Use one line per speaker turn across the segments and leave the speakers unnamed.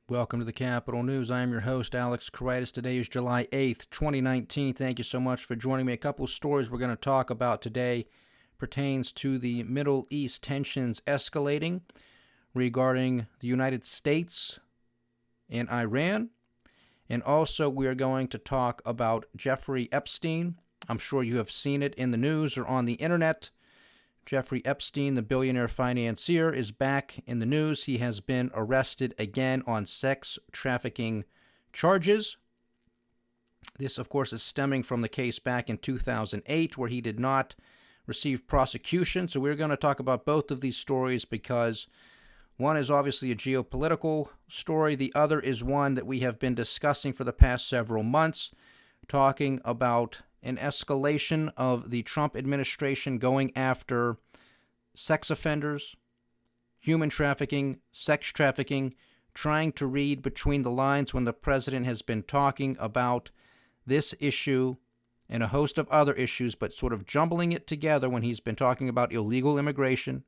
Welcome to the Kapital News. I am your host, Alex Karitis. Today is July 8th, 2019. Thank you so much for joining me. A couple of stories we're going to talk about today pertains to the Middle East tensions escalating regarding the United States and Iran. And also we are going to talk about Jeffrey Epstein. I'm sure you have seen it in the news or on the internet. Jeffrey Epstein, the billionaire financier, is back in the news. He has been arrested again on sex trafficking charges. This, of course, is stemming from the case back in 2008 where he did not receive prosecution. So we're going to talk about both of these stories because one is obviously a geopolitical story. The other is one that we have been discussing for the past several months, talking about an escalation of the Trump administration going after sex offenders, human trafficking, sex trafficking, trying to read between the lines when the president has been talking about this issue and a host of other issues, but sort of jumbling it together when he's been talking about illegal immigration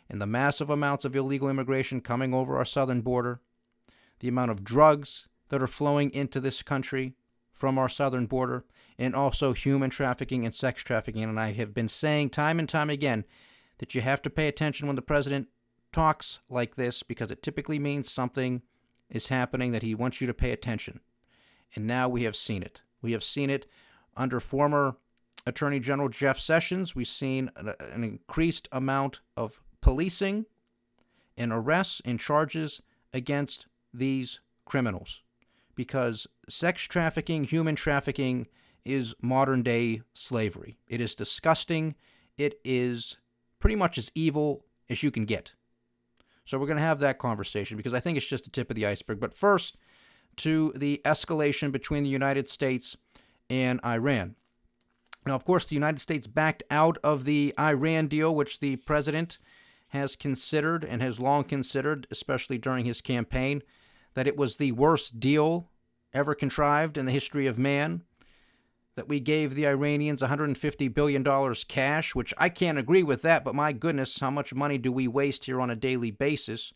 and the massive amounts of illegal immigration coming over our southern border, the amount of drugs that are flowing into this country from our southern border, and also human trafficking and sex trafficking. And I have been saying time and time again that you have to pay attention when the president talks like this because it typically means something is happening that he wants you to pay attention. And now we have seen it. We have seen it under former Attorney General Jeff Sessions. We've seen an increased amount of policing and arrests and charges against these criminals, because sex trafficking, human trafficking is modern-day slavery. It is disgusting. It is pretty much as evil as you can get. So we're going to have that conversation because I think it's just the tip of the iceberg. But first, to the escalation between the United States and Iran. Now, of course, the United States backed out of the Iran deal, which the president has considered and has long considered, especially during his campaign, that it was the worst deal ever contrived in the history of man, that we gave the Iranians $150 billion cash, which I can't agree with that, but my goodness, how much money do we waste here on a daily basis?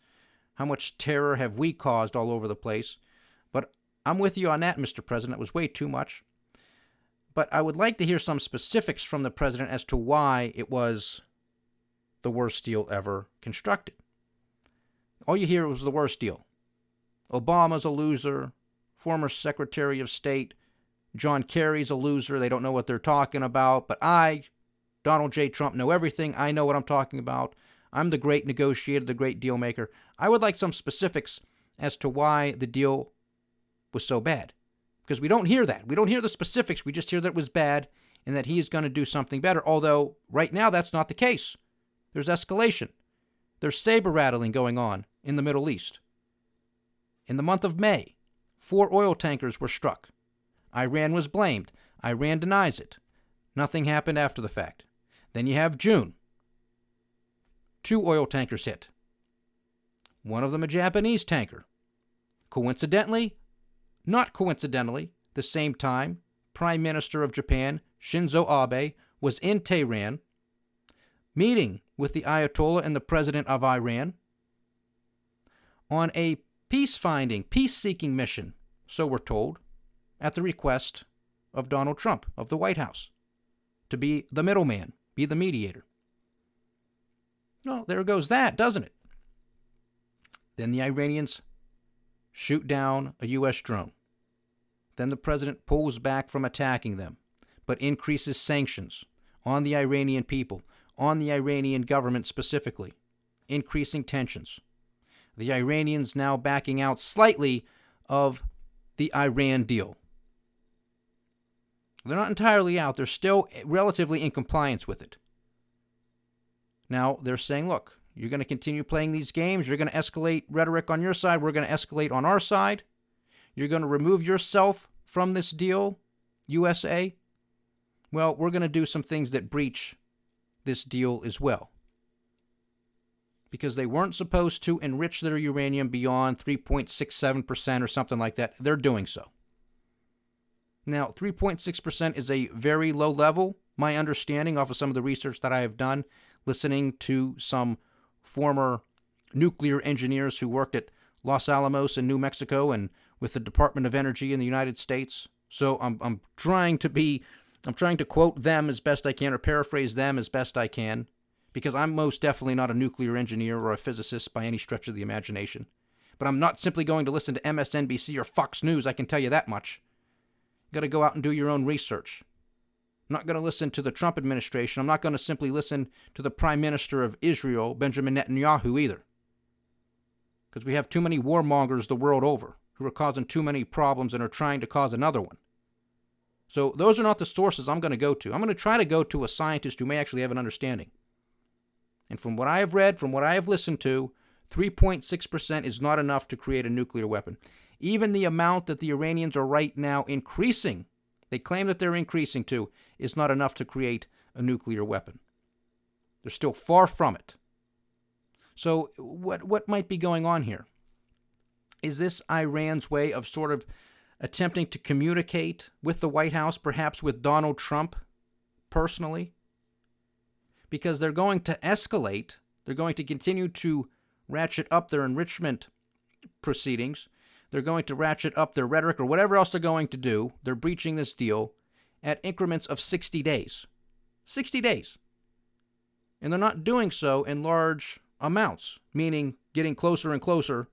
How much terror have we caused all over the place? But I'm with you on that, Mr. President. It was way too much. But I would like to hear some specifics from the president as to why it was the worst deal ever constructed. All you hear was the worst deal. Obama's a loser. Former Secretary of State John Kerry's a loser. They don't know what they're talking about. But I, Donald J. Trump, know everything. I know what I'm talking about. I'm the great negotiator, the great deal maker. I would like some specifics as to why the deal was so bad. Because we don't hear that. We don't hear the specifics. We just hear that it was bad and that he's going to do something better. Although right now that's not the case. There's escalation. There's saber rattling going on in the Middle East. In the month of May, 4 oil tankers were struck. Iran was blamed. Iran denies it. Nothing happened after the fact. Then you have June. 2 oil tankers hit. One of them a Japanese tanker. Coincidentally, not coincidentally, the same time, Prime Minister of Japan, Shinzo Abe, was in Tehran, meeting with the Ayatollah and the President of Iran on a peace-finding, peace-seeking mission, so we're told, at the request of Donald Trump, of the White House, to be the middleman, be the mediator. Well, there goes that, doesn't it? Then the Iranians shoot down a U.S. drone. Then the president pulls back from attacking them, but increases sanctions on the Iranian people, on the Iranian government specifically, increasing tensions. The Iranians now backing out slightly of the Iran deal. They're not entirely out. They're still relatively in compliance with it. Now, they're saying, look, you're going to continue playing these games. You're going to escalate rhetoric on your side. We're going to escalate on our side. You're going to remove yourself from this deal, USA. Well, we're going to do some things that breach this deal as well. Because they weren't supposed to enrich their uranium beyond 3.67% or something like that. They're doing so. Now, 3.6% is a very low level, my understanding off of some of the research that I have done, listening to some former nuclear engineers who worked at Los Alamos in New Mexico and with the Department of Energy in the United States. So I'm trying to quote them as best I can or paraphrase them as best I can, because I'm most definitely not a nuclear engineer or a physicist by any stretch of the imagination. But I'm not simply going to listen to MSNBC or Fox News, I can tell you that much. You got to go out and do your own research. I'm not going to listen to the Trump administration. I'm not going to simply listen to the Prime Minister of Israel, Benjamin Netanyahu, either. Because we have too many warmongers the world over who are causing too many problems and are trying to cause another one. So those are not the sources I'm going to go to. I'm going to try to go to a scientist who may actually have an understanding. And from what I have read, from what I have listened to, 3.6% is not enough to create a nuclear weapon. Even the amount that the Iranians are right now increasing, they claim that they're increasing to, is not enough to create a nuclear weapon. They're still far from it. So what might be going on here? Is this Iran's way of sort of attempting to communicate with the White House, perhaps with Donald Trump personally? Because they're going to escalate, they're going to continue to ratchet up their enrichment proceedings, they're going to ratchet up their rhetoric or whatever else they're going to do. They're breaching this deal at increments of 60 days. 60 days. And they're not doing so in large amounts, meaning getting closer and closer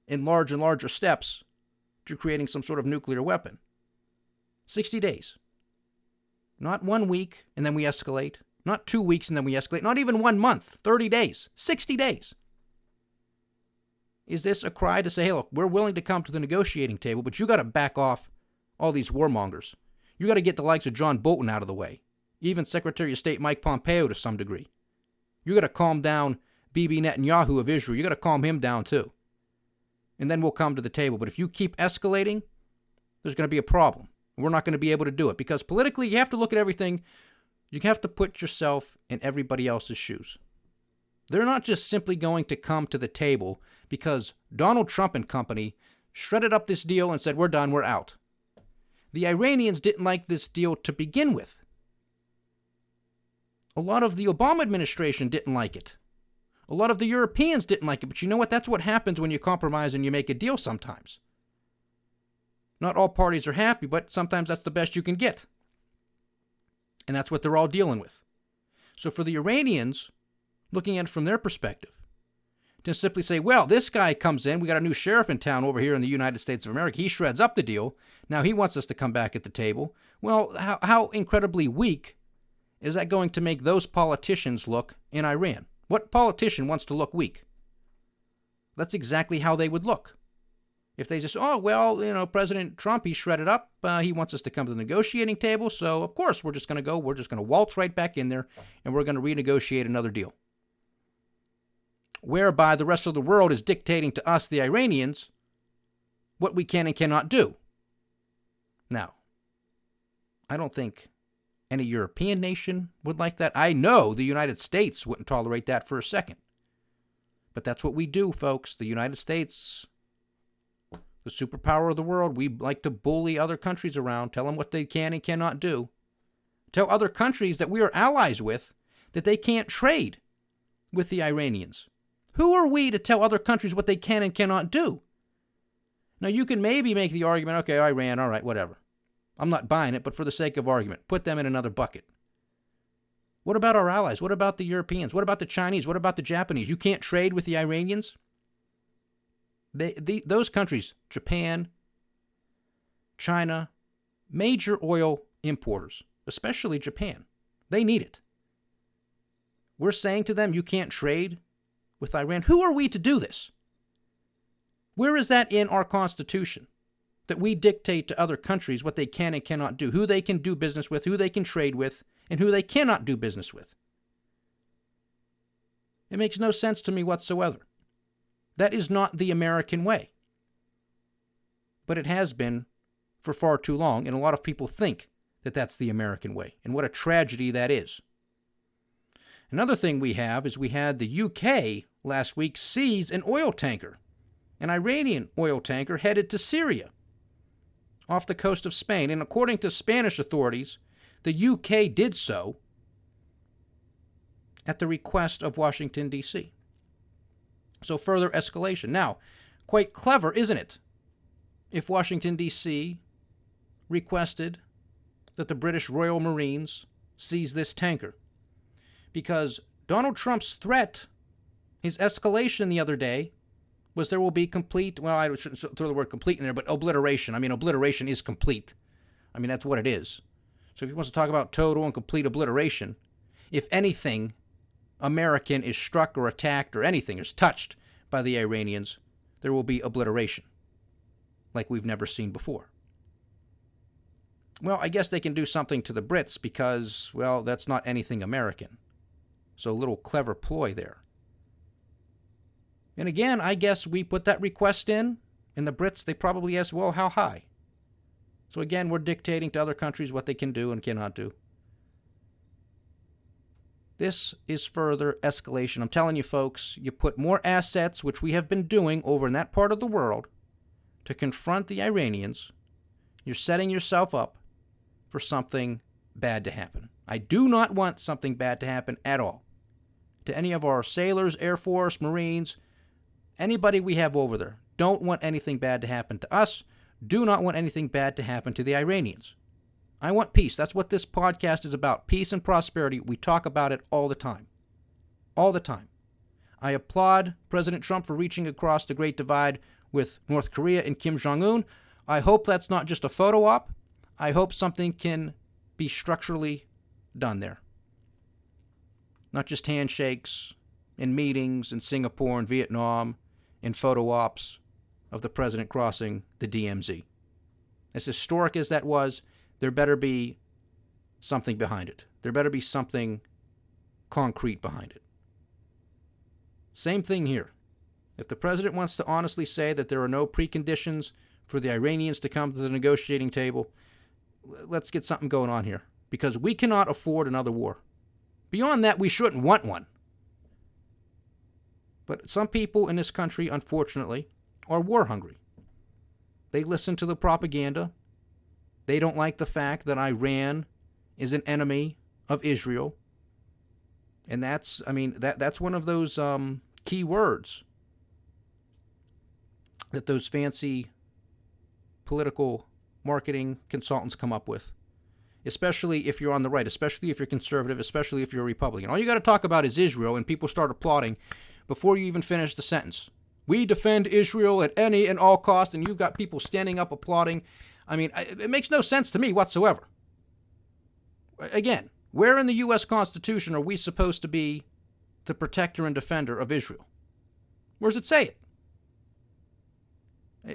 in large and larger steps to creating some sort of nuclear weapon. 60 days. Not 1 week and then we escalate. Not 2 weeks and then we escalate. Not even 1 month. 30 days. 60 days. Is this a cry to say, hey, look, we're willing to come to the negotiating table, but you got to back off all these warmongers. You got to get the likes of John Bolton out of the way. Even Secretary of State Mike Pompeo to some degree. You got to calm down Bibi Netanyahu of Israel. You got to calm him down too. And then we'll come to the table. But if you keep escalating, there's going to be a problem. We're not going to be able to do it because politically you have to look at everything. You have to put yourself in everybody else's shoes. They're not just simply going to come to the table because Donald Trump and company shredded up this deal and said, we're done, we're out. The Iranians didn't like this deal to begin with. A lot of the Obama administration didn't like it. A lot of the Europeans didn't like it. But you know what? That's what happens when you compromise and you make a deal sometimes. Not all parties are happy, but sometimes that's the best you can get. And that's what they're all dealing with. So for the Iranians, looking at it from their perspective, to simply say, well, this guy comes in, we got a new sheriff in town over here in the United States of America, he shreds up the deal, now he wants us to come back at the table. Well, how incredibly weak is that going to make those politicians look in Iran? What politician wants to look weak? That's exactly how they would look. If they just, oh, well, President Trump, he shredded up, he wants us to come to the negotiating table, so of course we're just going to waltz right back in there, and we're going to renegotiate another deal. Whereby the rest of the world is dictating to us, the Iranians, what we can and cannot do. Now, I don't think any European nation would like that. I know the United States wouldn't tolerate that for a second. But that's what we do, folks. The United States, the superpower of the world, we like to bully other countries around, tell them what they can and cannot do. Tell other countries that we are allies with that they can't trade with the Iranians. Who are we to tell other countries what they can and cannot do? Now, you can maybe make the argument, okay, Iran, all right, whatever. I'm not buying it, but for the sake of argument, put them in another bucket. What about our allies? What about the Europeans? What about the Chinese? What about the Japanese? You can't trade with the Iranians? Those countries, Japan, China, major oil importers, especially Japan, they need it. We're saying to them, you can't trade with Iran. Who are we to do this? Where is that in our Constitution? That we dictate to other countries what they can and cannot do, who they can do business with, who they can trade with, and who they cannot do business with. It makes no sense to me whatsoever. That is not the American way. But it has been for far too long, and a lot of people think that that's the American way, and what a tragedy that is. Another thing we have is we had the UK last week seize an oil tanker, an Iranian oil tanker headed to Syria, off the coast of Spain. And according to Spanish authorities, the UK did so at the request of Washington, D.C. So further escalation. Now, quite clever, isn't it, if Washington, D.C. requested that the British Royal Marines seize this tanker? Because Donald Trump's threat, his escalation the other day, was there will be complete, well, I shouldn't throw the word complete in there, but obliteration. I mean, obliteration is complete. I mean, that's what it is. So if he wants to talk about total and complete obliteration, if anything American is struck or attacked or anything is touched by the Iranians, there will be obliteration, like we've never seen before. Well, I guess they can do something to the Brits because, well, that's not anything American. So a little clever ploy there. And again, I guess we put that request in, and the Brits, they probably asked, well, how high? So again, we're dictating to other countries what they can do and cannot do. This is further escalation. I'm telling you, folks, you put more assets, which we have been doing over in that part of the world, to confront the Iranians, you're setting yourself up for something bad to happen. I do not want something bad to happen at all to any of our sailors, Air Force, Marines, anybody we have over there. Don't want anything bad to happen to us. Do not want anything bad to happen to the Iranians. I want peace. That's what this podcast is about. Peace and prosperity. We talk about it all the time. All the time. I applaud President Trump for reaching across the Great Divide with North Korea and Kim Jong-un. I hope that's not just a photo op. I hope something can be structurally done there. Not just handshakes and meetings in Singapore and Vietnam and photo ops of the president crossing the DMZ. As historic as that was, there better be something behind it. There better be something concrete behind it. Same thing here. If the president wants to honestly say that there are no preconditions for the Iranians to come to the negotiating table, let's get something going on here, because we cannot afford another war. Beyond that, we shouldn't want one. But some people in this country, unfortunately, are war hungry. They listen to the propaganda. They don't like the fact that Iran is an enemy of Israel. And that's one of those key words that those fancy political marketing consultants come up with, especially if you're on the right, especially if you're conservative, especially if you're a Republican. All you got to talk about is Israel, and people start applauding before you even finish the sentence. We defend Israel at any and all cost, and you've got people standing up applauding. I mean, it makes no sense to me whatsoever. Again, where in the U.S. Constitution are we supposed to be the protector and defender of Israel? Where does it say it?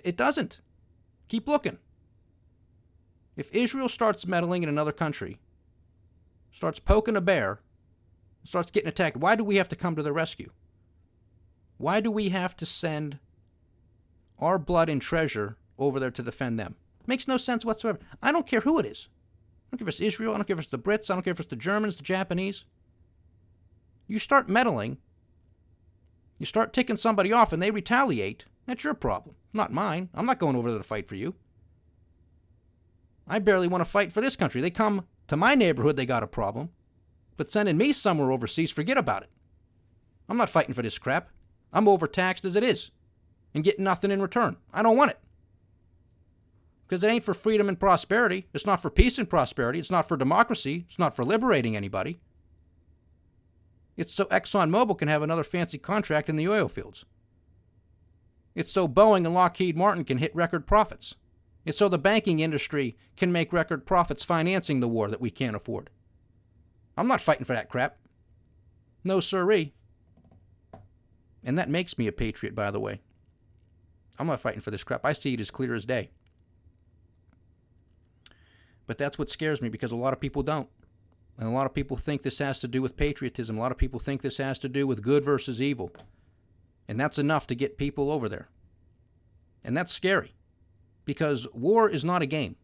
It doesn't. Keep looking. If Israel starts meddling in another country, starts poking a bear, starts getting attacked, why do we have to come to their rescue? Why do we have to send our blood and treasure over there to defend them? Makes no sense whatsoever. I don't care who it is. I don't care if it's Israel. I don't care if it's the Brits. I don't care if it's the Germans, the Japanese. You start meddling, you start ticking somebody off, and they retaliate. That's your problem, not mine. I'm not going over there to fight for you. I barely want to fight for this country. They come to my neighborhood, they got a problem. But sending me somewhere overseas, forget about it. I'm not fighting for this crap. I'm overtaxed as it is and getting nothing in return. I don't want it. Because it ain't for freedom and prosperity. It's not for peace and prosperity. It's not for democracy. It's not for liberating anybody. It's so ExxonMobil can have another fancy contract in the oil fields. It's so Boeing and Lockheed Martin can hit record profits. It's so the banking industry can make record profits financing the war that we can't afford. I'm not fighting for that crap. No siree. And that makes me a patriot, by the way. I'm not fighting for this crap. I see it as clear as day. But that's what scares me, because a lot of people don't. And a lot of people think this has to do with patriotism. A lot of people think this has to do with good versus evil. And that's enough to get people over there. And that's scary, because war is not a game.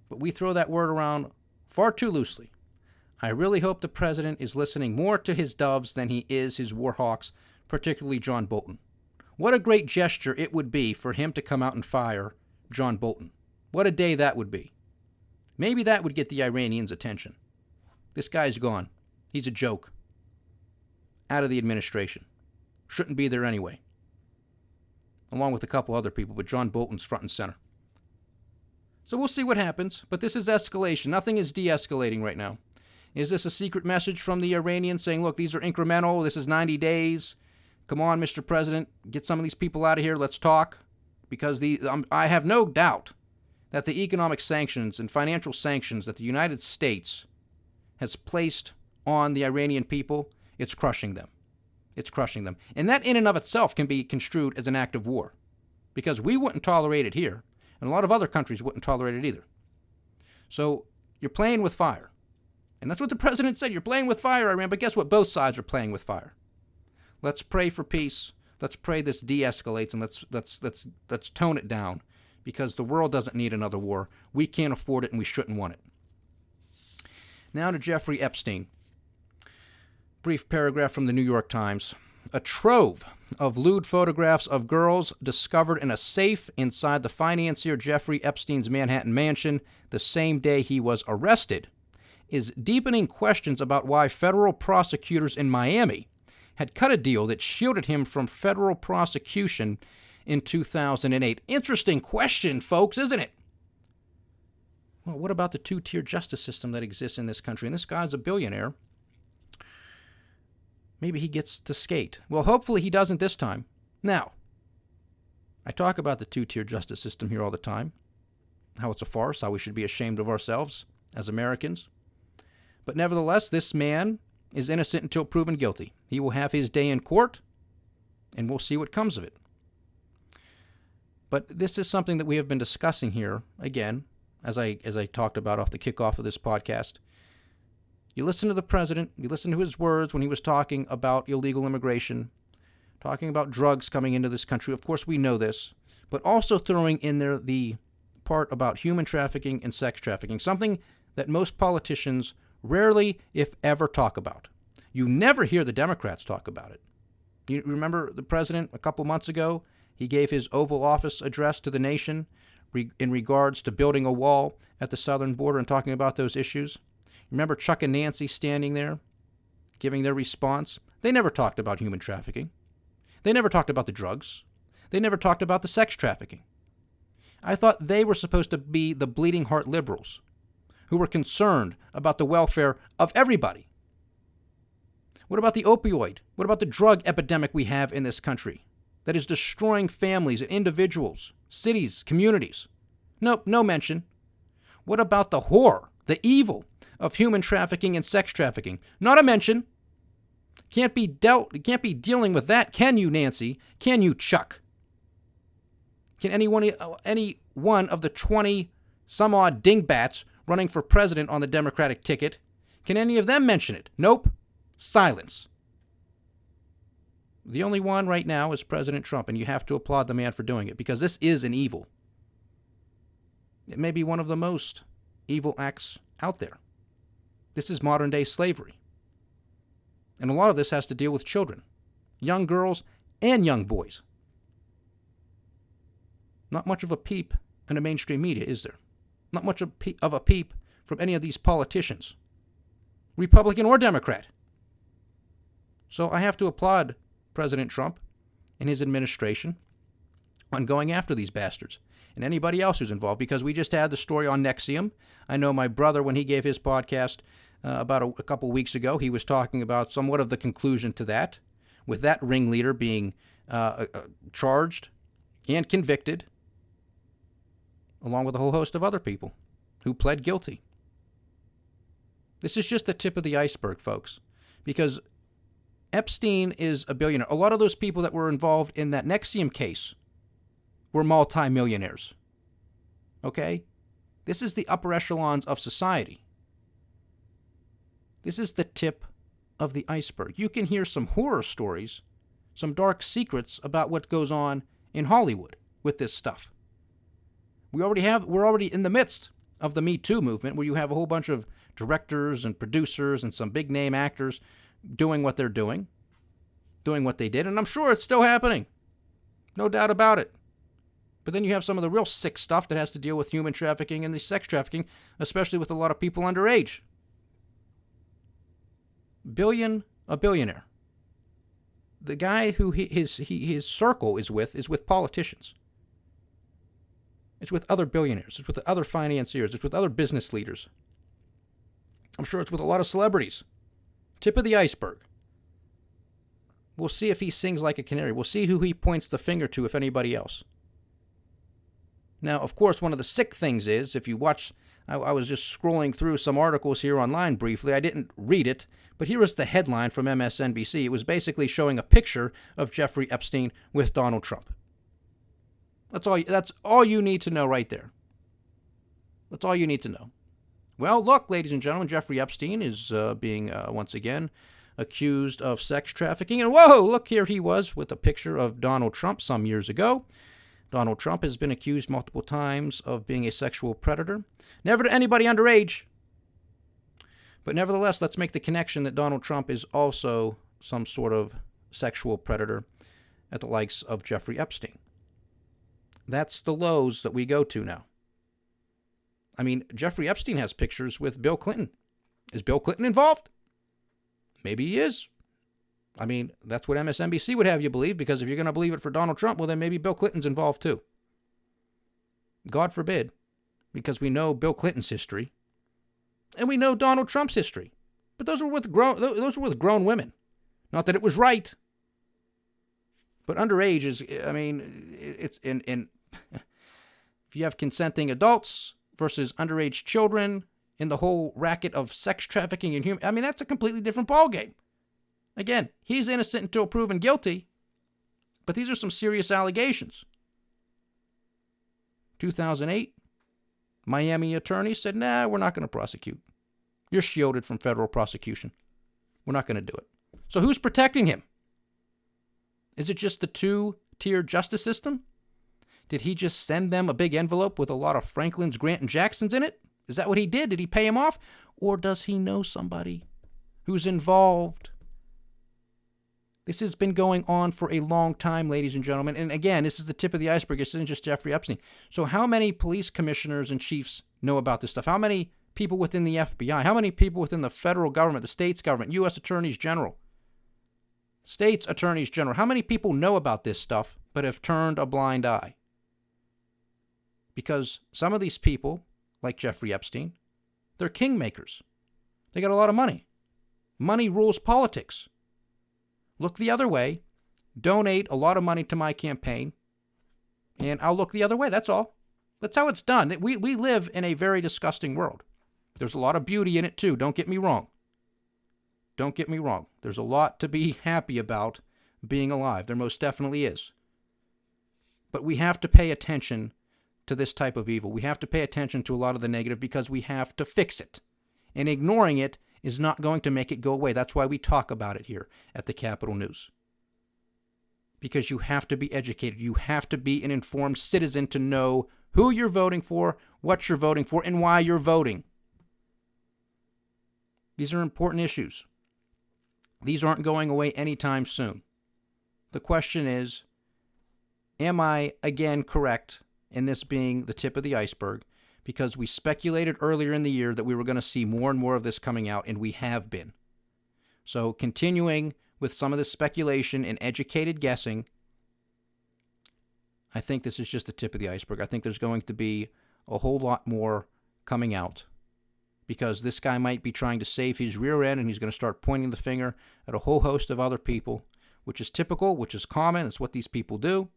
But we throw that word around far too loosely. I really hope the president is listening more to his doves than he is his war hawks, particularly John Bolton. What a great gesture it would be for him to come out and fire John Bolton. What a day that would be. Maybe that would get the Iranians' attention. This guy's gone. He's a joke. Out of the administration. Shouldn't be there anyway. along with a couple other people, but John Bolton's front and center. So we'll see what happens, but this is escalation. Nothing is de-escalating right now. Is this a secret message from the Iranians saying, look, these are incremental, this is 90 days, come on, Mr. President, get some of these people out of here, let's talk? Because I have no doubt that the economic sanctions and financial sanctions that the United States has placed on the Iranian people, it's crushing them. It's crushing them. And that in and of itself can be construed as an act of war, because we wouldn't tolerate it here, and a lot of other countries wouldn't tolerate it either. So you're playing with fire. And that's what the president said. You're playing with fire, Iran. But guess what? Both sides are playing with fire. Let's pray for peace. Let's pray this de-escalates, and let's tone it down, because the world doesn't need another war. We can't afford it, and we shouldn't want it. Now to Jeffrey Epstein. Brief paragraph from the New York Times. A trove of lewd photographs of girls discovered in a safe inside the financier Jeffrey Epstein's Manhattan mansion the same day he was arrested is deepening questions about why federal prosecutors in Miami had cut a deal that shielded him from federal prosecution in 2008. Interesting question, folks, isn't it? Well, what about the two-tier justice system that exists in this country? And this guy's a billionaire. Maybe he gets to skate. Well, hopefully he doesn't this time. Now, I talk about the two-tier justice system here all the time, how it's a farce, how we should be ashamed of ourselves as Americans. But nevertheless, this man is innocent until proven guilty. He will have his day in court, and we'll see what comes of it. But this is something that we have been discussing here, again, as I talked about off the kickoff of this podcast. You listen to the president, you listen to his words when he was talking about illegal immigration, talking about drugs coming into this country. Of course, we know this, but also throwing in there the part about human trafficking and sex trafficking, something that most politicians rarely, if ever, talk about. You never hear the Democrats talk about it. You remember the president a couple months ago? He gave his Oval Office address to the nation in regards to building a wall at the southern border and talking about those issues. Remember Chuck and Nancy standing there, giving their response? They never talked about human trafficking. They never talked about the drugs. They never talked about the sex trafficking. I thought they were supposed to be the bleeding heart liberals who were concerned about the welfare of everybody. What about the opioid? What about the drug epidemic we have in this country that is destroying families and individuals, cities, communities? Nope, no mention. What about the horror, the evil of human trafficking and sex trafficking? Not a mention. Can't be dealing with that, can you, Nancy? Can you, Chuck? Can any one of the 20 some odd dingbats running for president on the Democratic ticket, can any of them mention it? Nope. Silence. The only one right now is President Trump, and you have to applaud the man for doing it, because this is an evil. It may be one of the most evil acts out there. This is modern-day slavery. And a lot of this has to deal with children, young girls and young boys. Not much of a peep in the mainstream media, is there? Not much of a peep from any of these politicians, Republican or Democrat. So I have to applaud President Trump and his administration on going after these bastards and anybody else who's involved, because we just had the story on Nexium. I know my brother, when he gave his podcast about a couple weeks ago, he was talking about somewhat of the conclusion to that, with that ringleader being charged and convicted, along with a whole host of other people who pled guilty. This is just the tip of the iceberg, folks, because Epstein is a billionaire. A lot of those people that were involved in that Nexium case were multimillionaires. Okay? This is the upper echelons of society. This is the tip of the iceberg. You can hear some horror stories, some dark secrets about what goes on in Hollywood with this stuff. We're already in the midst of the Me Too movement, where you have a whole bunch of directors and producers and some big name actors doing what they're doing what they did, and I'm sure it's still happening. No doubt about it. But then you have some of the real sick stuff that has to deal with human trafficking and the sex trafficking, especially with a lot of people underage. A billionaire. the guy who his circle is with politicians. It's with other billionaires. It's with other financiers. It's with other business leaders. I'm sure it's with a lot of celebrities. Tip of the iceberg. We'll see if he sings like a canary. We'll see who he points the finger to, if anybody else. Now, of course, one of the sick things is, if you watch, I was just scrolling through some articles here online briefly. I didn't read it, but here is the headline from MSNBC. It was basically showing a picture of Jeffrey Epstein with Donald Trump. That's all you need to know right there. That's all you need to know. Well, look, ladies and gentlemen, Jeffrey Epstein is being, once again, accused of sex trafficking. And whoa, look, here he was with a picture of Donald Trump some years ago. Donald Trump has been accused multiple times of being a sexual predator. Never to anybody underage. But nevertheless, let's make the connection that Donald Trump is also some sort of sexual predator at the likes of Jeffrey Epstein. That's the lows that we go to now. I mean, Jeffrey Epstein has pictures with Bill Clinton. Is Bill Clinton involved? Maybe he is. I mean, that's what MSNBC would have you believe, because if you're going to believe it for Donald Trump, well, then maybe Bill Clinton's involved too. God forbid, because we know Bill Clinton's history, and we know Donald Trump's history. But those were with grown women. Not that it was right. But underage is, I mean, it's in if you have consenting adults versus underage children in the whole racket of sex trafficking and human, I mean, that's a completely different ballgame. Again, he's innocent until proven guilty, but these are some serious allegations. 2008, Miami attorney said, nah, we're not going to prosecute. You're shielded from federal prosecution. We're not going to do it. So who's protecting him? Is it just the two-tier justice system? Did he just send them a big envelope with a lot of Franklins, Grant, and Jacksons in it? Is that what he did? Did he pay him off? Or does he know somebody who's involved? This has been going on for a long time, ladies and gentlemen. And again, this is the tip of the iceberg. This isn't just Jeffrey Epstein. So how many police commissioners and chiefs know about this stuff? How many people within the FBI? How many people within the federal government, the states government, U.S. attorneys general? States attorneys general. How many people know about this stuff but have turned a blind eye? Because some of these people, like Jeffrey Epstein, they're kingmakers. They got a lot of money. Money rules politics. Look the other way. Donate a lot of money to my campaign, and I'll look the other way. That's all. That's how it's done. We live in a very disgusting world. There's a lot of beauty in it, too. Don't get me wrong. Don't get me wrong. There's a lot to be happy about being alive. There most definitely is. But we have to pay attention to this type of evil. We have to pay attention to a lot of the negative because we have to fix it. And ignoring it is not going to make it go away. That's why we talk about it here at the Kapital News. Because you have to be educated. You have to be an informed citizen to know who you're voting for, what you're voting for, and why you're voting. These are important issues. These aren't going away anytime soon. The question is, am I again correct in this being the tip of the iceberg? Because we speculated earlier in the year that we were going to see more and more of this coming out, and we have been. So continuing with some of this speculation and educated guessing, I think this is just the tip of the iceberg. I think there's going to be a whole lot more coming out, because this guy might be trying to save his rear end, and he's going to start pointing the finger at a whole host of other people, which is typical, which is common. It's what these people do.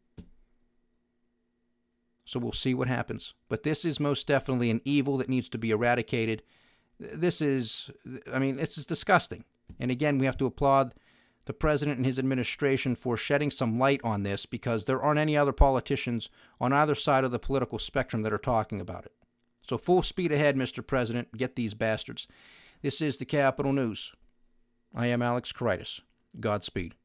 So we'll see what happens. But this is most definitely an evil that needs to be eradicated. This is disgusting. And again, we have to applaud the president and his administration for shedding some light on this, because there aren't any other politicians on either side of the political spectrum that are talking about it. So full speed ahead, Mr. President. Get these bastards. This is the Kapital News. I am Alex Koritis. Godspeed.